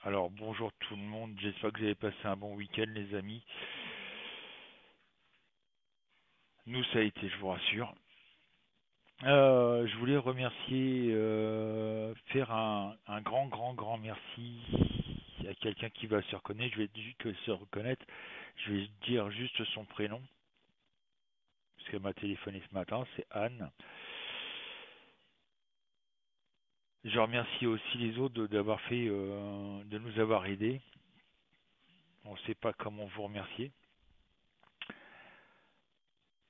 Alors bonjour tout le monde, j'espère que vous avez passé un bon week-end les amis. Nous ça a été, je vous rassure. Je voulais remercier, faire un grand merci à quelqu'un qui va se reconnaître. Je vais juste se reconnaître. Je vais dire juste son prénom, parce qu'elle m'a téléphoné ce matin, c'est Anne. Je remercie aussi les autres d'avoir fait, de nous avoir aidés. On ne sait pas comment vous remercier.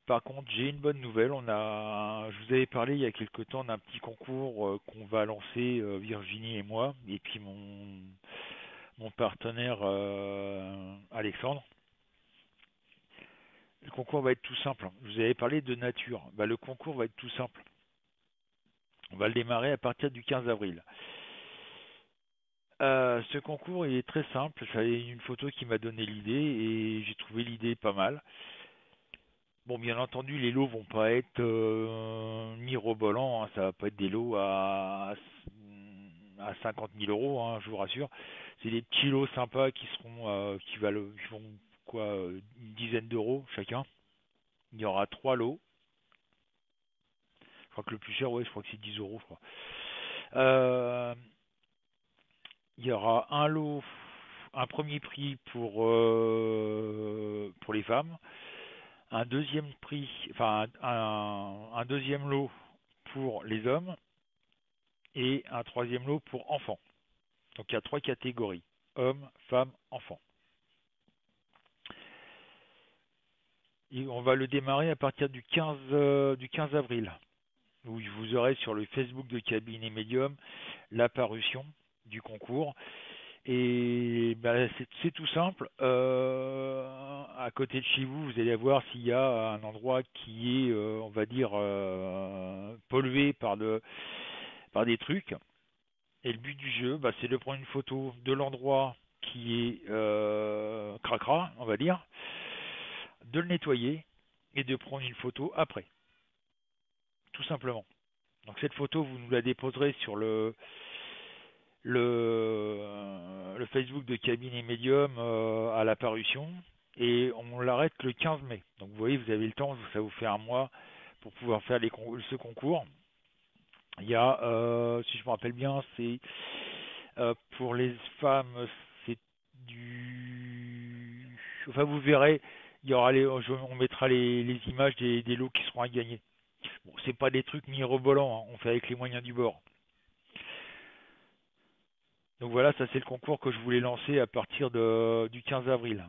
Par contre, j'ai une bonne nouvelle. Je vous avais parlé il y a quelque temps d'un petit concours qu'on va lancer, Virginie et moi, et puis mon partenaire Alexandre. Le concours va être tout simple. Je vous avais parlé de nature. Bah, le concours va être tout simple. On va le démarrer à partir du 15 avril. Ce concours il est très simple. J'avais une photo qui m'a donné l'idée et j'ai trouvé l'idée pas mal. Bon, bien entendu, les lots vont pas être mirobolants, hein, ça va pas être des lots à 50 000 euros, hein, je vous rassure. C'est des petits lots sympas qui vont quoi, une dizaine d'euros chacun. Il y aura trois lots. Je crois que le plus cher, ouais, je crois que c'est 10 euros, je crois. Euh, il y aura un lot, un premier prix pour les femmes, un deuxième prix, enfin un deuxième lot pour les hommes et un troisième lot pour enfants. Donc il y a trois catégories, hommes, femmes, enfants. Et on va le démarrer à partir du 15 avril, où vous aurez sur le Facebook de Cabinet Medium la parution du concours. Et bah, c'est tout simple. À côté de chez vous, vous allez voir s'il y a un endroit qui est, on va dire, pollué par des trucs. Et le but du jeu, bah, c'est de prendre une photo de l'endroit qui est cracra, on va dire, de le nettoyer et de prendre une photo après, tout simplement. Donc cette photo, vous nous la déposerez sur le Facebook de Cabinet Medium à la parution et on l'arrête le 15 mai. Donc vous voyez, vous avez le temps, ça vous fait un mois pour pouvoir faire ce concours. Il y a, si je me rappelle bien, c'est pour les femmes, c'est du. Enfin, vous verrez, il y aura on mettra les images des lots qui seront à gagner. Bon, c'est pas des trucs mirobolants, hein, on fait avec les moyens du bord. Donc voilà, ça c'est le concours que je voulais lancer à partir du 15 avril.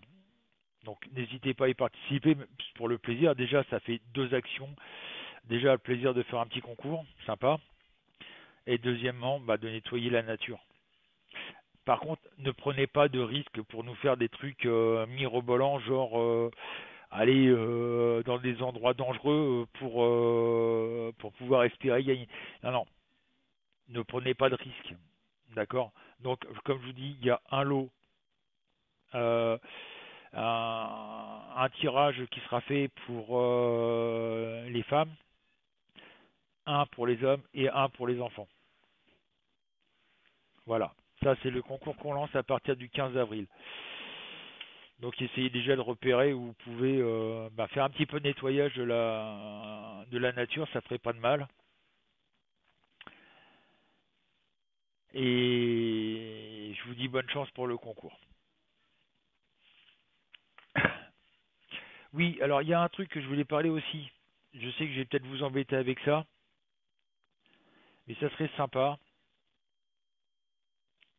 Donc n'hésitez pas à y participer pour le plaisir. Déjà, ça fait deux actions. Déjà, le plaisir de faire un petit concours, sympa. Et deuxièmement, bah, de nettoyer la nature. Par contre, ne prenez pas de risques pour nous faire des trucs mirobolants, genre aller dans des endroits dangereux pour pouvoir espérer gagner. Non, non, ne prenez pas de risques. D'accord. Donc, comme je vous dis, il y a un lot, euh, un tirage qui sera fait pour les femmes, un pour les hommes et un pour les enfants. Voilà. Ça, c'est le concours qu'on lance à partir du 15 avril. Donc essayez déjà de repérer où vous pouvez bah, faire un petit peu de nettoyage de la nature, ça ferait pas de mal. Et je vous dis bonne chance pour le concours. Oui, alors il y a un truc que je voulais parler aussi. Je sais que je vais peut-être vous embêter avec ça, mais ça serait sympa.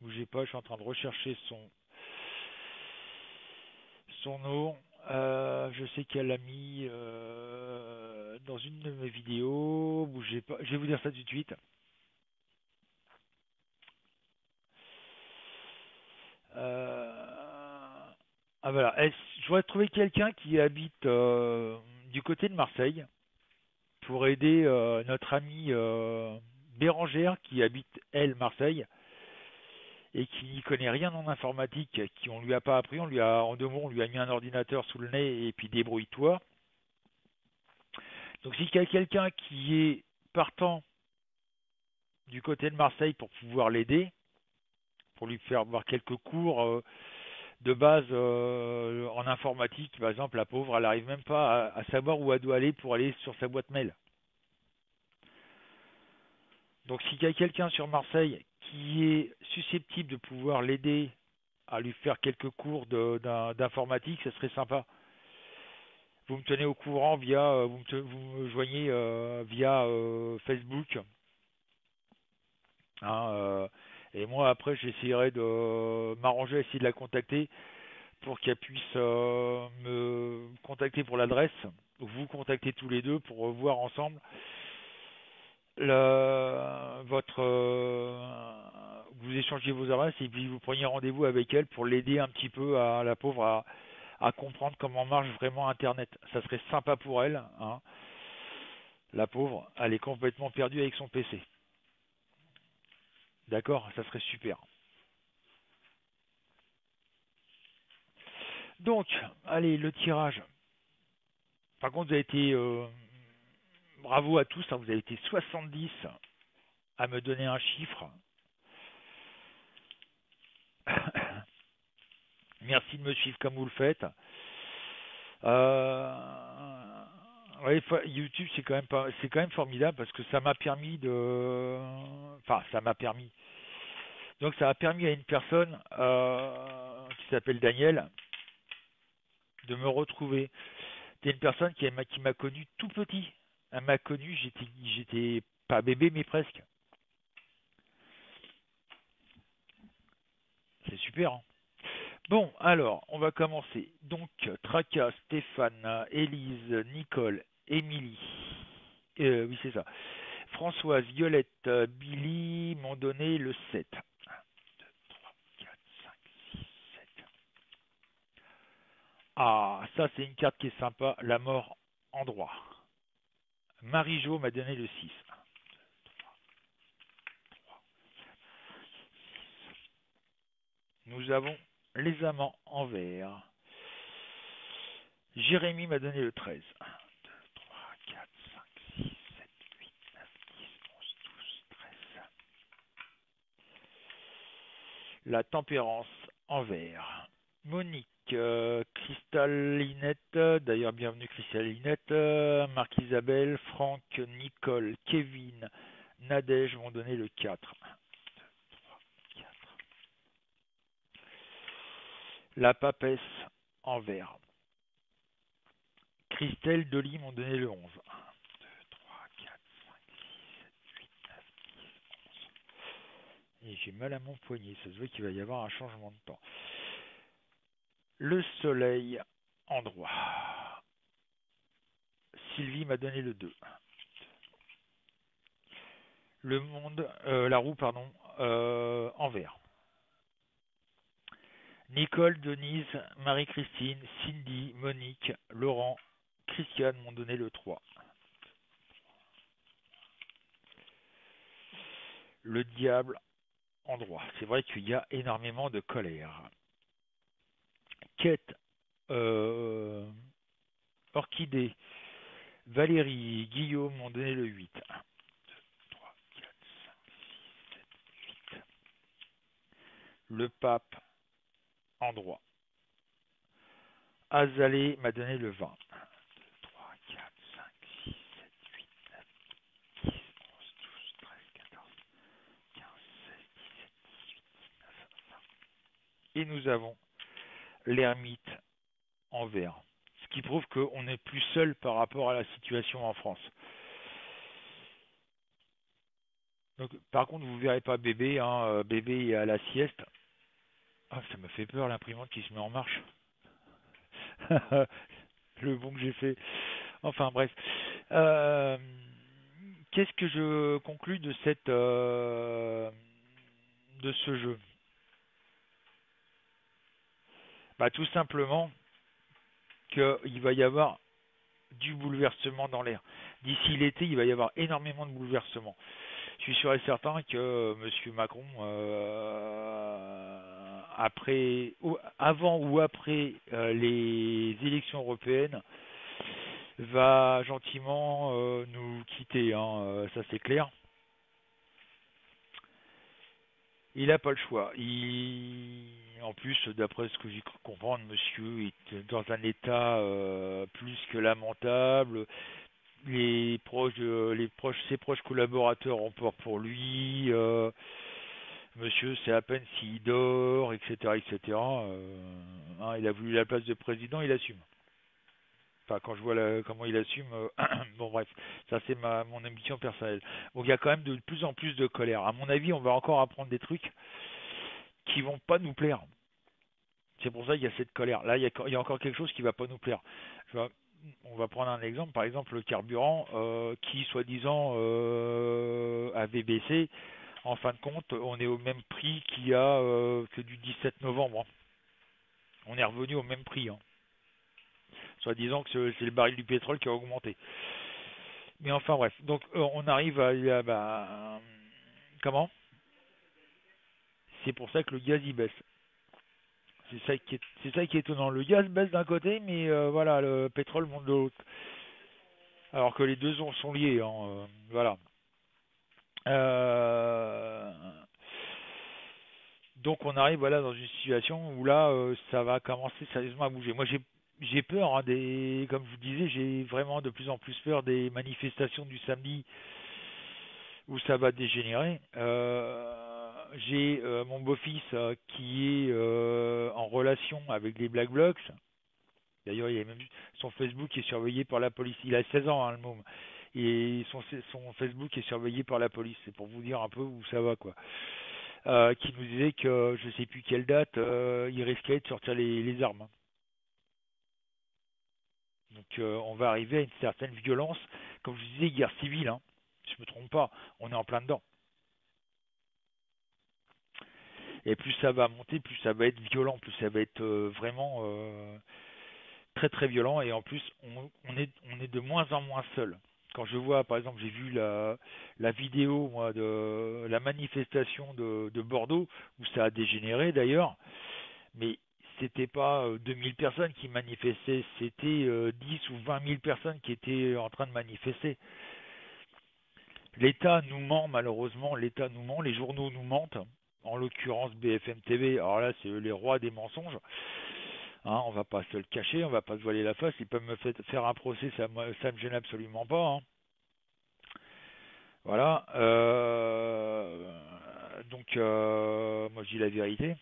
Bougez pas, je suis en train de rechercher son nom. Je sais qu'elle l'a mis dans une de mes vidéos. Bougez pas, je vais vous dire ça tout de suite. Ah voilà, je voudrais trouver quelqu'un qui habite du côté de Marseille pour aider notre amie Bérangère qui habite elle Marseille et qui n'y connaît rien en informatique, qui on lui a pas appris, en deux mots on lui a mis un ordinateur sous le nez et puis débrouille-toi. Donc s'il y a quelqu'un qui est partant du côté de Marseille pour pouvoir l'aider, pour lui faire voir quelques cours de base en informatique. Par exemple, la pauvre, elle n'arrive même pas à savoir où elle doit aller pour aller sur sa boîte mail. Donc s'il y a quelqu'un sur Marseille qui est susceptible de pouvoir l'aider à lui faire quelques cours d'informatique, ce serait sympa. Vous me tenez au courant via, vous me joignez via Facebook, hein, et moi après j'essaierai de m'arranger à essayer de la contacter pour qu'elle puisse me contacter pour l'adresse, vous contacter tous les deux pour voir ensemble votre vous échangez vos adresses et puis vous preniez rendez-vous avec elle pour l'aider un petit peu à la pauvre à comprendre comment marche vraiment Internet. Ça serait sympa pour elle, hein. La pauvre, elle est complètement perdue avec son PC. D'accord, ça serait super. Donc, allez, le tirage. Par contre, vous avez été bravo à tous, hein, vous avez été 70 à me donner un chiffre. Merci de me suivre comme vous le faites. Ouais, YouTube c'est quand même formidable parce que ça m'a permis de, enfin ça m'a permis. Donc ça a permis à une personne qui s'appelle Daniel de me retrouver. C'est une personne qui m'a connu tout petit. Elle m'a connu, j'étais pas bébé mais presque. C'est super, hein. Bon, alors, on va commencer. Donc, Traca, Stéphane, Élise, Nicole, Émilie, oui c'est ça, Françoise, Violette, Billy m'ont donné le 7. 1, 2, 3, 4, 5, 6, 7. Ah, ça c'est une carte qui est sympa, la mort en droit. Marie-Jo m'a donné le 6. 1, 2, 3, 3. Nous avons les amants en vert. Jérémy m'a donné le 13. 1, 2, 3, 4, 5, 6, 7, 8, 9, 10, 11, 12, 13. La tempérance en vert. Monique, Cristallinette, d'ailleurs bienvenue Cristallinette, Marc-Isabelle, Franck, Nicole, Kevin, Nadège m'ont donné le 4. 1, 2, 3, 4. La papesse en vert. Christelle, Dolly m'ont donné le 11. 1, 2, 3, 4, 5, 6, 7, 8, 9, 10, 11. Et j'ai mal à mon poignet, ça se voit qu'il va y avoir un changement de temps. Le soleil en droit. Sylvie m'a donné le 2. Le monde, la roue, pardon, en vert. Nicole, Denise, Marie-Christine, Cindy, Monique, Laurent, Christiane m'ont donné le 3. Le diable en droit. C'est vrai qu'il y a énormément de colère. Quête, Orchidée, Valérie, Guillaume m'ont donné le 8. 1, 2, 3, 4, 5, 6, 7, 8. Le pape en droit. Azalée m'a donné le 20. 1, 2, 3, 4, 5, 6, 7, 8, 9, 10, 11, 12, 13, 14, 15, 16, 17, 18, 19, 20. Et nous avons l'ermite en vert. Ce qui prouve qu'on n'est plus seul par rapport à la situation en France. Donc, par contre, vous ne verrez pas bébé, hein, bébé est à la sieste. Ah, ça me fait peur l'imprimante qui se met en marche. Le bon que j'ai fait. Enfin bref. Euh, Qu'est-ce que je conclus de de ce jeu? Bah, tout simplement qu'il va y avoir du bouleversement dans l'air. D'ici l'été, il va y avoir énormément de bouleversements. Je suis sûr et certain que M. Macron, avant ou après les élections européennes, va gentiment nous quitter, hein, ça c'est clair. Il n'a pas le choix. En plus, d'après ce que j'ai cru comprendre, monsieur est dans un état plus que lamentable. Ses proches collaborateurs ont peur pour lui. Monsieur, c'est à peine s'il dort, etc., etc. Il a voulu la place de président, il assume. Enfin, quand je vois comment il assume, bon bref, ça c'est mon ambition personnelle. Donc il y a quand même de plus en plus de colère. À mon avis, on va encore apprendre des trucs qui vont pas nous plaire. C'est pour ça qu'il y a cette colère. Là, il y a encore quelque chose qui va pas nous plaire. On va prendre un exemple, par exemple le carburant qui, soi-disant, avait baissé. En fin de compte, on est au même prix qu'il y a que du 17 novembre. On est revenu au même prix. Soi-disant que c'est le baril du pétrole qui a augmenté. Mais enfin bref, donc on arrive comment? C'est pour ça que le gaz il baisse. C'est ça qui est étonnant. Le gaz baisse d'un côté, mais voilà, le pétrole monte de l'autre. Alors que les deux sont liés, hein, voilà. Euh, donc on arrive voilà dans une situation où là ça va commencer sérieusement à bouger. Moi j'ai peur comme je vous disais, j'ai vraiment de plus en plus peur des manifestations du samedi où ça va dégénérer. J'ai mon beau-fils qui est en relation avec les Black Blocs. D'ailleurs, il y a même son Facebook est surveillé par la police. Il a 16 ans, hein, le môme. Et son Facebook est surveillé par la police. C'est pour vous dire un peu où ça va, quoi. Qui nous disait que je sais plus quelle date, il risquait de sortir les armes. Donc, on va arriver à une certaine violence. Comme je vous disais, guerre civile. Hein. Je me trompe pas. On est en plein dedans. Et plus ça va monter, plus ça va être violent, plus ça va être vraiment très très violent. Et en plus, on est de moins en moins seul. Quand je vois, par exemple, j'ai vu la vidéo moi, de la manifestation de Bordeaux, où ça a dégénéré d'ailleurs, mais c'était pas 2000 personnes qui manifestaient, c'était 10 ou 20 000 personnes qui étaient en train de manifester. L'État nous ment, malheureusement, l'État nous ment, les journaux nous mentent, en l'occurrence BFM TV, alors là c'est les rois des mensonges, hein, on va pas se le cacher, on va pas se voiler la face, ils peuvent me faire un procès, ça me gêne absolument pas, hein. Voilà, donc moi je dis la vérité.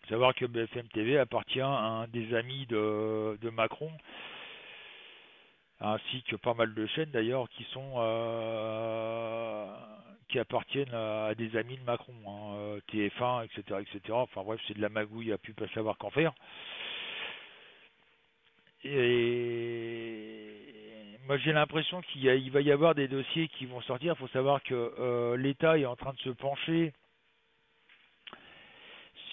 Faut savoir que BFM TV appartient à un des amis de Macron, ainsi que pas mal de chaînes d'ailleurs qui appartiennent à des amis de Macron, hein, TF1, etc., etc. Enfin bref, c'est de la magouille à plus pas savoir qu'en faire. Et moi j'ai l'impression qu'il va y avoir des dossiers qui vont sortir. Il faut savoir que l'État est en train de se pencher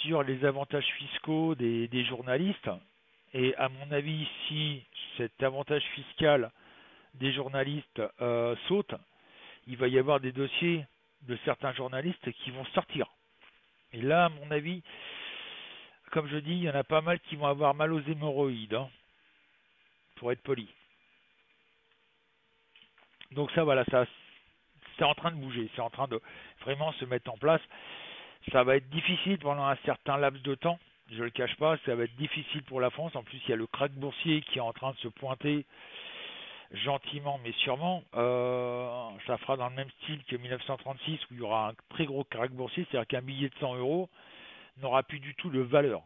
sur les avantages fiscaux des journalistes. Et à mon avis, si cet avantage fiscal des journalistes saute, il va y avoir des dossiers de certains journalistes qui vont sortir. Et là, à mon avis, comme je dis, il y en a pas mal qui vont avoir mal aux hémorroïdes, hein, pour être poli. Donc ça, voilà, ça, c'est en train de bouger, c'est en train de vraiment se mettre en place. Ça va être difficile pendant un certain laps de temps, je ne le cache pas, ça va être difficile pour la France. En plus, il y a le krach boursier qui est en train de se pointer gentiment mais sûrement. Ça fera dans le même style que 1936 où il y aura un très gros krach boursier, c'est-à-dire qu'un billet de 100 euros n'aura plus du tout de valeur.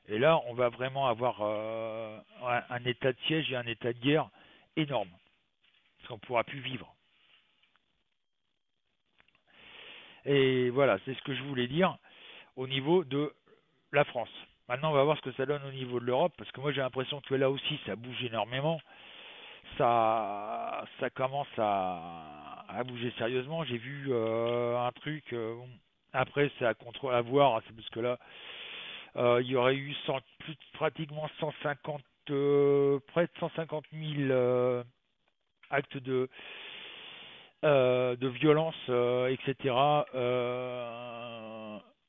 Et là, on va vraiment avoir un état de siège et un état de guerre énorme, parce qu'on ne pourra plus vivre. Et voilà, c'est ce que je voulais dire au niveau de la France. Maintenant, on va voir ce que ça donne au niveau de l'Europe, parce que moi j'ai l'impression que là aussi ça bouge énormément. Ça commence à bouger sérieusement. J'ai vu un truc. Bon, après, c'est à voir. C'est parce que là, il y aurait eu pratiquement 150, près de 150 000 actes de violence, etc.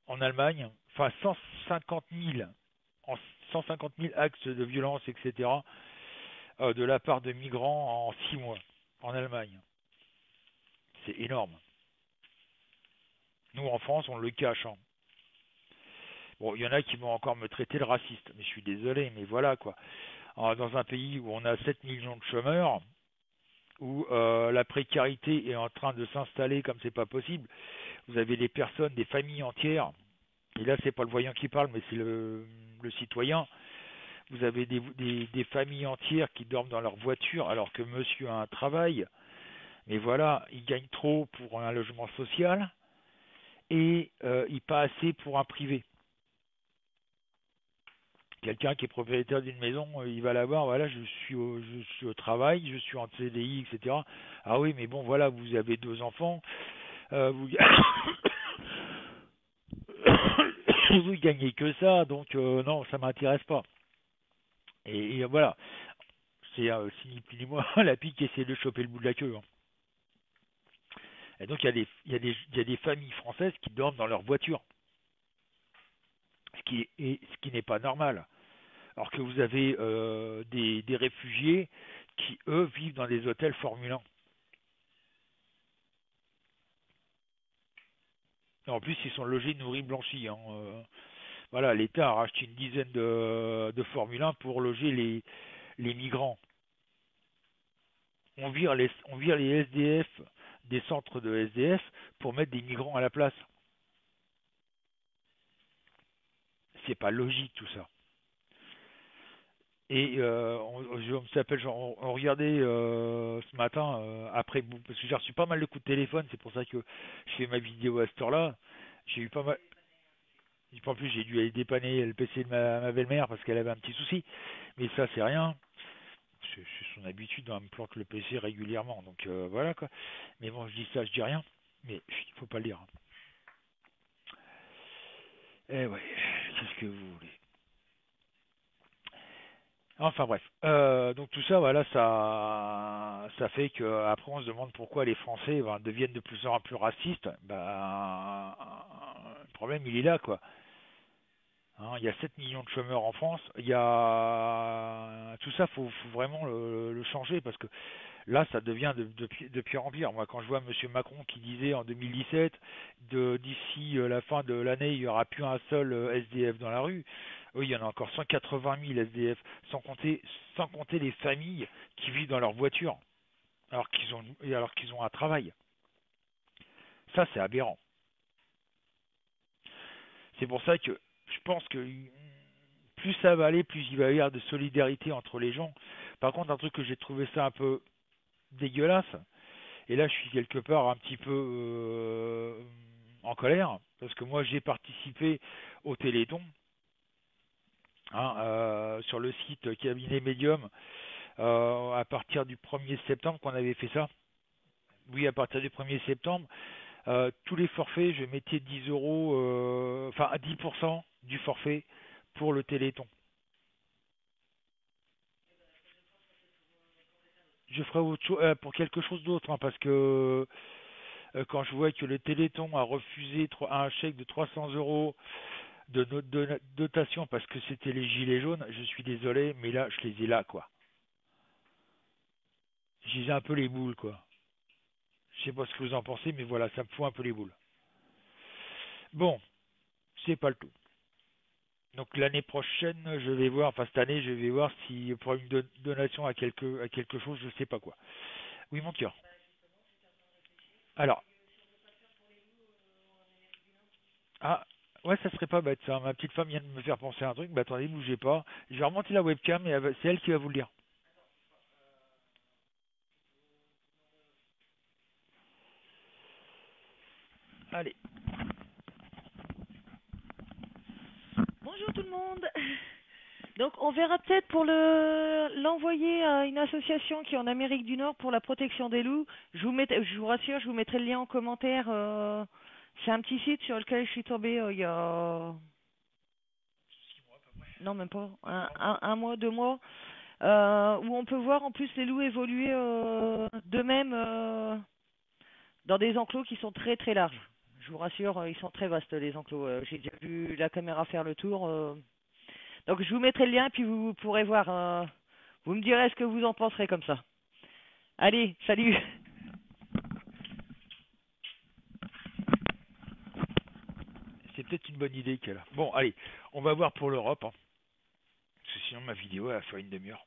En Allemagne. Enfin, 150 000, 150 000 actes de violence, etc. De la part de migrants en 6 mois en Allemagne. C'est énorme. Nous, en France, on le cache, hein. Bon, il y en a qui vont encore me traiter de raciste, mais je suis désolé, mais voilà quoi. Alors, dans un pays où on a 7 millions de chômeurs, où la précarité est en train de s'installer comme c'est pas possible, vous avez des personnes, des familles entières, et là c'est pas le voyant qui parle, mais c'est le citoyen. Vous avez des familles entières qui dorment dans leur voiture alors que monsieur a un travail, mais voilà, il gagne trop pour un logement social et il pas assez pour un privé. Quelqu'un qui est propriétaire d'une maison, il va la voir, voilà, je suis au travail, je suis en CDI, etc. Ah oui, mais bon, voilà, vous avez deux enfants, vous, vous gagnez que ça, donc non, ça m'intéresse pas. Et voilà, c'est ni plus ni moins la pique qui essaie de choper le bout de la queue, hein. Et donc il y a des familles françaises qui dorment dans leur voiture, ce qui n'est pas normal. Alors que vous avez des réfugiés qui, eux, vivent dans des hôtels Formule 1. Et en plus, ils sont logés, nourris, blanchis, hein. Voilà, l'État a racheté une dizaine de Formule 1 pour loger les migrants. On vire les SDF des centres de SDF pour mettre des migrants à la place. C'est pas logique tout ça. Et on s'appelle, on regardait ce matin après, parce que j'ai reçu pas mal de coups de téléphone, c'est pour ça que je fais ma vidéo à cette heure-là. J'ai eu pas mal. En plus, j'ai dû aller dépanner le PC de ma belle-mère parce qu'elle avait un petit souci. Mais ça, c'est rien. C'est son habitude, hein, elle me plante le PC régulièrement. Donc voilà quoi. Mais bon, je dis ça, je dis rien. Mais il faut pas le dire, hein. Eh ouais, qu'est-ce que vous voulez. Enfin bref. Donc tout ça, voilà, ça fait que après on se demande pourquoi les Français ben, deviennent de plus en plus racistes. Ben, le problème il est là quoi. Hein, il y a 7 millions de chômeurs en France. Il y a tout ça, faut vraiment le changer parce que là, ça devient de pire en pire. Moi, quand je vois Monsieur Macron qui disait en 2017, d'ici la fin de l'année, il n'y aura plus un seul SDF dans la rue. Oui, il y en a encore 180 000 SDF, sans compter les familles qui vivent dans leur voiture, alors qu'ils ont un travail. Ça, c'est aberrant. C'est pour ça que je pense que plus ça va aller, plus il va y avoir de solidarité entre les gens. Par contre, un truc que j'ai trouvé ça un peu dégueulasse, et là je suis quelque part un petit peu en colère, parce que moi j'ai participé au Téléthon, hein, sur le site Cabinet Medium, à partir du 1er septembre qu'on avait fait ça. Oui, à partir du 1er septembre, tous les forfaits, je mettais 10 euros, enfin à 10% du forfait pour le Téléthon. Je ferai autre chose, pour quelque chose d'autre, hein, parce que quand je vois que le Téléthon a refusé un chèque de 300 euros de dotation parce que c'était les gilets jaunes, je suis désolé, mais là, je les ai là, quoi. J'ai un peu les boules, quoi. Je sais pas ce que vous en pensez, mais voilà, ça me fout un peu les boules. Bon, c'est pas le tout. Donc l'année prochaine, je vais voir, enfin cette année, je vais voir si pour une donation à quelque chose, je sais pas quoi. Oui, mon cœur. Alors, ah, ouais, ça serait pas bête ça. Ma petite femme vient de me faire penser à un truc. Bah attendez, bougez pas. Je vais remonter la webcam et c'est elle qui va vous le dire. Allez. Bonjour tout le monde. Donc on verra peut-être pour l'envoyer à une association qui est en Amérique du Nord pour la protection des loups. Je vous rassure, je vous mettrai le lien en commentaire. C'est un petit site sur lequel je suis tombée il y a non même pas un mois, 2 mois, où on peut voir en plus les loups évoluer d'eux-mêmes dans des enclos qui sont très très larges. Je vous rassure, ils sont très vastes les enclos. J'ai déjà vu la caméra faire le tour. Donc je vous mettrai le lien puis vous pourrez voir. Vous me direz ce que vous en penserez comme ça. Allez, salut. peut-être une bonne idée qu'elle a. Bon, allez, on va voir pour l'Europe, hein, parce que sinon ma vidéo elle va faire une demi-heure.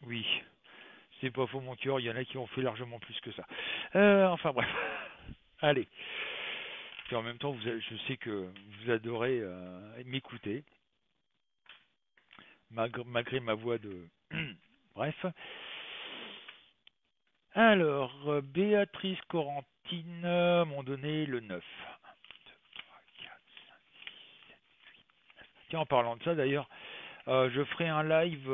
Oui, c'est pas faux mon cœur, il y en a qui ont fait largement plus que ça. Enfin bref, allez. Et en même temps, je sais que vous adorez m'écouter, malgré ma voix de... Bref. Alors, Béatrice Corentine m'ont donné le 9. 4, 5, 6, 7. Tiens, en parlant de ça d'ailleurs, je ferai un live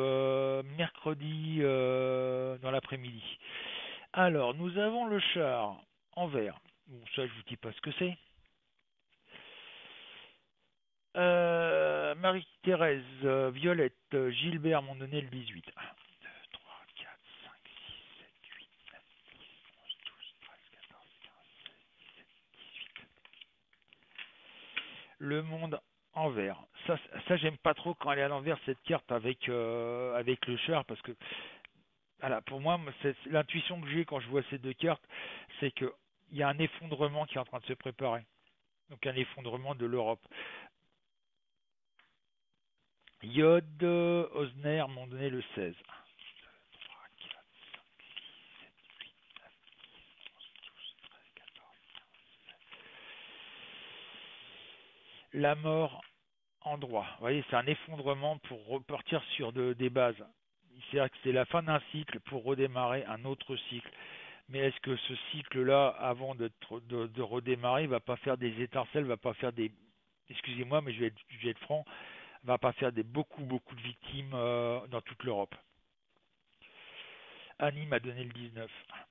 mercredi dans l'après-midi. Alors, nous avons le char en vert. Bon, ça, je vous dis pas ce que c'est. Marie-Thérèse, Violette, Gilbert m'ont donné le 18. 1, 2, 3, 4, 5, 6, 7, 8, 9, 10, 11, 12, 13, 14, 15, 16, 17, 18. Le monde en vert. Ça j'aime pas trop quand elle est à l'envers cette carte avec le char parce que voilà, pour moi, c'est l'intuition que j'ai quand je vois ces deux cartes, c'est que il y a un effondrement qui est en train de se préparer. Donc un effondrement de l'Europe. Yod, Osner m'ont donné le 16. 1, 2, 3, 4, 5, 6, 7, 8, 9, 10, 11, 12, 13, 14, 15. La mort en droit. Vous voyez, c'est un effondrement pour repartir sur des bases. C'est-à-dire que c'est la fin d'un cycle pour redémarrer un autre cycle. Mais est-ce que ce cycle-là, avant de redémarrer, va pas faire des étincelles, va pas faire des... Excusez-moi, mais je vais être franc, va pas faire beaucoup de victimes dans toute l'Europe. Annie m'a donné le 19. 1, 2,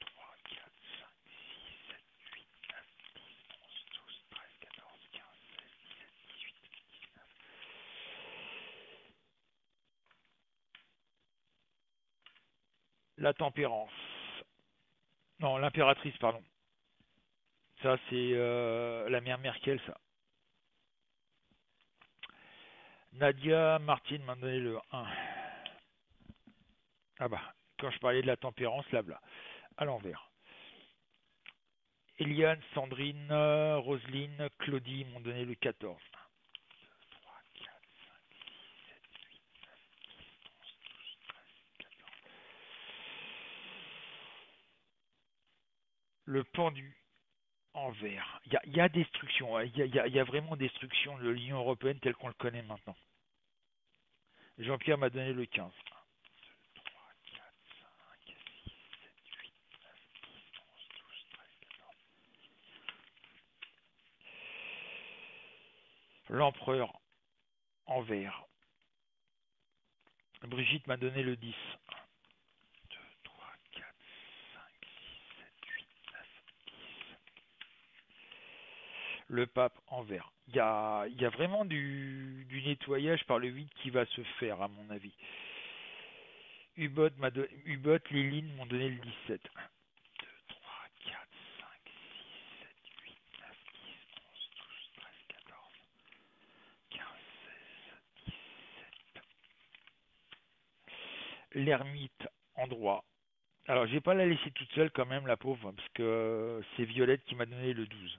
3, 4, 5, 6, 7, 8, 9, 10, 11, 12, 13, 14, 15, 16, 17, 18, 19. La tempérance. Non, l'impératrice, pardon. Ça, c'est la mère Merkel, ça. Nadia Martine m'a donné le 1. Ah bah, quand je parlais de la tempérance, là, à l'envers. Eliane, Sandrine, Roselyne, Claudie m'ont donné le 14. 1, 2, 3, 4, 5, 6, 7, 8, 9, 10, 11, 12, 13, 14. Le pendu en vert. Il y a destruction, hein. Il y a vraiment destruction de l'Union européenne telle qu'on le connaît maintenant. Jean-Pierre m'a donné le 15. 1, 2, 3, 4, 5, 6, 7, 8, 9, 10, 11, 12, 13, 14. L'empereur en vert. Brigitte m'a donné le 10. 1, 2, 3, 4, 5, 6, 7, 8, 9, 10. Le pape en vert. Il y a vraiment du nettoyage par le vide qui va se faire, à mon avis. Hubot, Liline m'ont donné le 17. 1, 2, 3, 4, 5, 6, 7, 8, 9, 10, 11, 12, 13, 14, 15, 16, 17. L'ermite en droit. Alors, je vais pas la laisser toute seule quand même, la pauvre, parce que c'est Violette qui m'a donné le 12.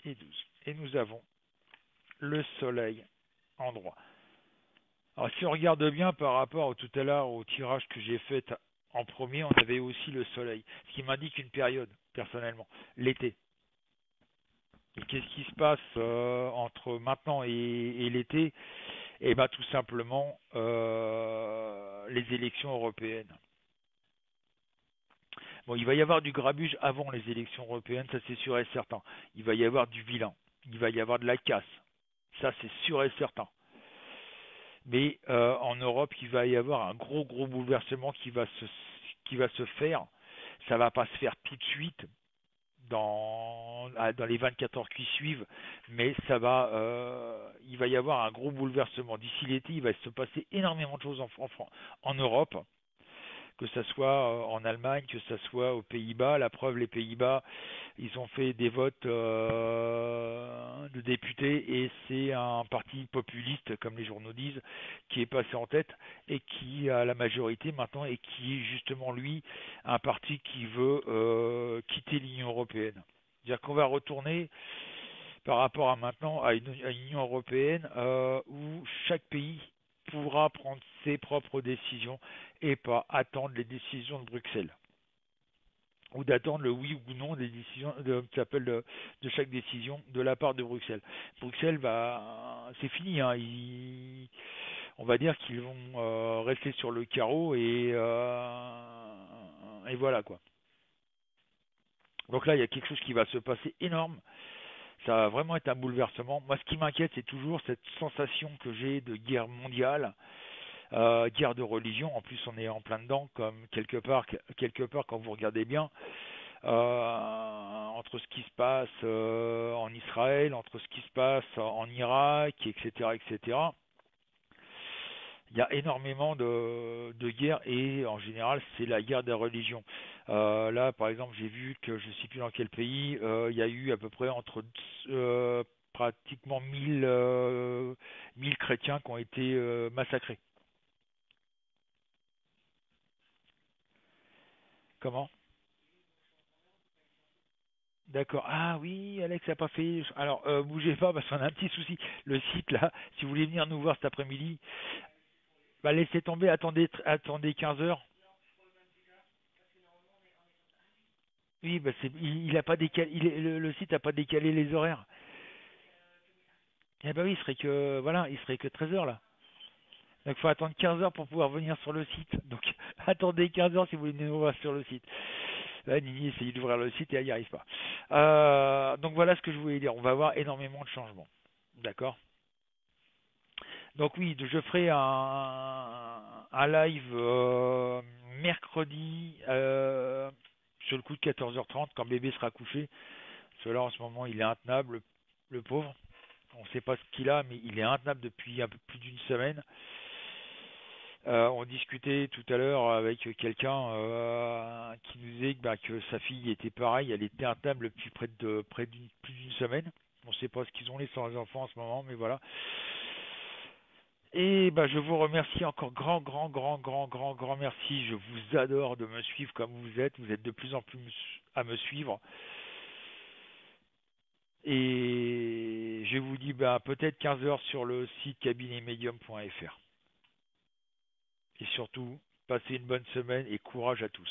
Et 12. Et nous avons le soleil en droit. Alors si on regarde bien par rapport tout à l'heure au tirage que j'ai fait en premier, on avait aussi le soleil, ce qui m'indique une période, personnellement, l'été. Et qu'est-ce qui se passe entre maintenant et l'été? Eh bien tout simplement les élections européennes. Bon, il va y avoir du grabuge avant les élections européennes, ça c'est sûr et certain. Il va y avoir du vilain, il va y avoir de la casse, ça c'est sûr et certain. Mais en Europe, il va y avoir un gros bouleversement qui va se faire. Ça va pas se faire tout de suite dans les 24 heures qui suivent, mais il va y avoir un gros bouleversement. D'ici l'été, il va se passer énormément de choses en Europe que ça soit en Allemagne, que ça soit aux Pays-Bas. La preuve, les Pays-Bas, ils ont fait des votes de députés et c'est un parti populiste, comme les journaux disent, qui est passé en tête et qui a la majorité maintenant et qui est justement lui un parti qui veut quitter l'Union européenne. C'est-à-dire qu'on va retourner par rapport à maintenant à une Union européenne où chaque pays pourra prendre ses propres décisions et pas attendre les décisions de Bruxelles ou d'attendre le oui ou non des décisions de chaque décision de la part de Bruxelles. Bruxelles c'est fini, hein, on va dire qu'ils vont rester sur le carreau et voilà quoi. Donc là, il y a quelque chose qui va se passer énorme. Ça va vraiment être un bouleversement. Moi, ce qui m'inquiète, c'est toujours cette sensation que j'ai de guerre mondiale, guerre de religion. En plus, on est en plein dedans, comme quelque part, quand vous regardez bien, entre ce qui se passe en Israël, entre ce qui se passe en Irak, etc., etc. Il y a énormément de guerres et en général c'est la guerre des religions. Là par exemple j'ai vu que je ne sais plus dans quel pays il y a eu à peu près entre pratiquement 1000 chrétiens qui ont été massacrés. Comment? D'accord. Ah oui, Alex n'a pas fait. Alors, bougez pas parce qu'on a un petit souci. Le site là, si vous voulez venir nous voir cet après-midi, bah laissez tomber, attendez 15 heures. Oui, bah il a pas décalé, le site a pas décalé les horaires. Eh ben oui, il serait que 13 heures là. Donc il faut attendre 15 heures pour pouvoir venir sur le site. Donc attendez 15 heures si vous voulez nous voir sur le site. Là, Nini essaye d'ouvrir le site et elle n'y arrive pas. Donc voilà ce que je voulais dire. On va avoir énormément de changements. D'accord. Donc oui, je ferai un live mercredi sur le coup de 14h30 quand bébé sera couché. Parce que là en ce moment il est intenable, le pauvre. On ne sait pas ce qu'il a, mais il est intenable depuis un peu plus d'une semaine. On discutait tout à l'heure avec quelqu'un qui nous disait que sa fille était pareille, elle était intenable depuis près d'une plus d'une semaine. On ne sait pas ce qu'ils ont les sans les enfants en ce moment, mais voilà. Et je vous remercie encore grand merci. Je vous adore de me suivre comme vous êtes. Vous êtes de plus en plus à me suivre. Et je vous dis peut-être 15 heures sur le site cabinetmedium.fr. Et surtout, passez une bonne semaine et courage à tous.